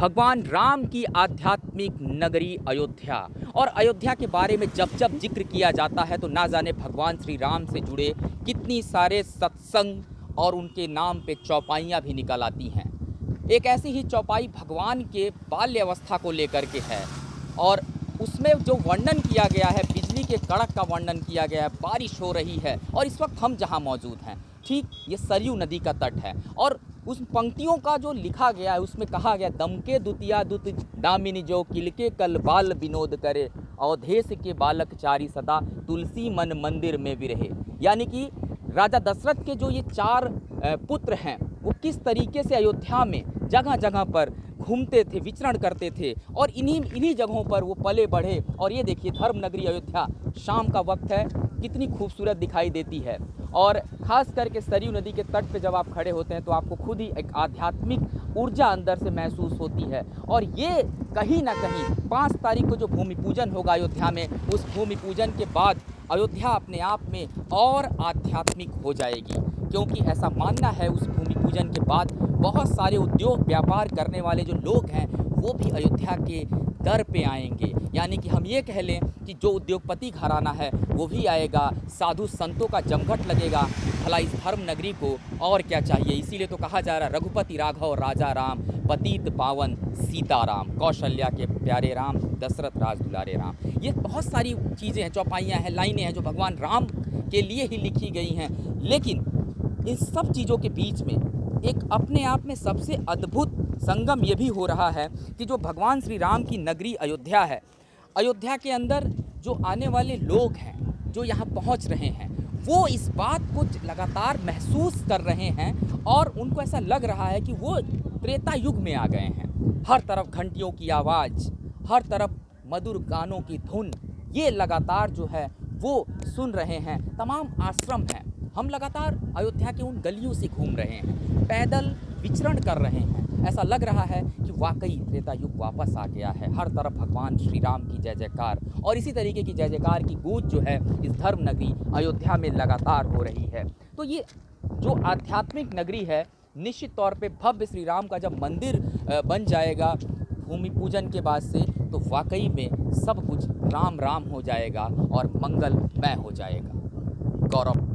भगवान राम की आध्यात्मिक नगरी अयोध्या। और अयोध्या के बारे में जब जब जिक्र किया जाता है तो ना जाने भगवान श्री राम से जुड़े कितनी सारे सत्संग और उनके नाम पे चौपाइयाँ भी निकल आती हैं। एक ऐसी ही चौपाई भगवान के बाल्य अवस्था को लेकर के है और उसमें जो वर्णन किया गया है, बिजली के कड़क का वर्णन किया गया है, बारिश हो रही है और इस वक्त हम जहाँ मौजूद हैं ठीक ये सरयू नदी का तट है। और उस पंक्तियों का जो लिखा गया है उसमें कहा गया, दमके दुतिया दुत दामिनी जो किलके कल बाल विनोद करे, अवधेश के बालक चारी सदा तुलसी मन मंदिर में विरहे। यानी कि राजा दशरथ के जो ये 4 पुत्र हैं वो किस तरीके से अयोध्या में जगह जगह पर घूमते थे, विचरण करते थे और इन्हीं जगहों पर वो पले बढ़े। और ये देखिए धर्म नगरी अयोध्या, शाम का वक्त है, कितनी खूबसूरत दिखाई देती है। और ख़ास करके सरयू नदी के तट पे जब आप खड़े होते हैं तो आपको खुद ही एक आध्यात्मिक ऊर्जा अंदर से महसूस होती है। और ये कहीं ना कहीं 5 तारीख को जो भूमि पूजन होगा अयोध्या में, उस भूमि पूजन के बाद अयोध्या अपने आप में और आध्यात्मिक हो जाएगी, क्योंकि ऐसा मानना है उस भूमि पूजन के बाद बहुत सारे उद्योग व्यापार करने वाले जो लोग हैं वो भी अयोध्या के दर पे आएंगे। यानी कि हम ये कह लें कि जो उद्योगपति घराना है वो भी आएगा, साधु संतों का जमघट लगेगा। भला इस धर्म नगरी को और क्या चाहिए। इसीलिए तो कहा जा रहा है, रघुपति राघव राजा राम, पतित पावन सीताराम, कौशल्या के प्यारे राम, दशरथ राज दुलारे राम। ये बहुत सारी चीज़ें हैं, चौपाइयाँ हैं, लाइनें हैं जो भगवान राम के लिए ही लिखी गई हैं। लेकिन इन सब चीज़ों के बीच में एक अपने आप में सबसे अद्भुत संगम ये भी हो रहा है कि जो भगवान श्री राम की नगरी अयोध्या है, अयोध्या के अंदर जो आने वाले लोग हैं, जो यहाँ पहुँच रहे हैं, वो इस बात को लगातार महसूस कर रहे हैं और उनको ऐसा लग रहा है कि वो त्रेता युग में आ गए हैं। हर तरफ घंटियों की आवाज़, हर तरफ मधुर गानों की धुन, ये लगातार जो है वो सुन रहे हैं। तमाम आश्रम हैं, हम लगातार अयोध्या के उन गलियों से घूम रहे हैं, पैदल विचरण कर रहे हैं। ऐसा लग रहा है कि वाकई त्रेता युग वापस आ गया है। हर तरफ भगवान श्री राम की जय जयकार और इसी तरीके की जय जयकार की गूंज जो है इस धर्म नगरी अयोध्या में लगातार हो रही है। तो ये जो आध्यात्मिक नगरी है, निश्चित तौर पे भव्य श्री राम का जब मंदिर बन जाएगा भूमि पूजन के बाद से, तो वाकई में सब कुछ राम राम हो जाएगा और मंगलमय हो जाएगा। गौरव।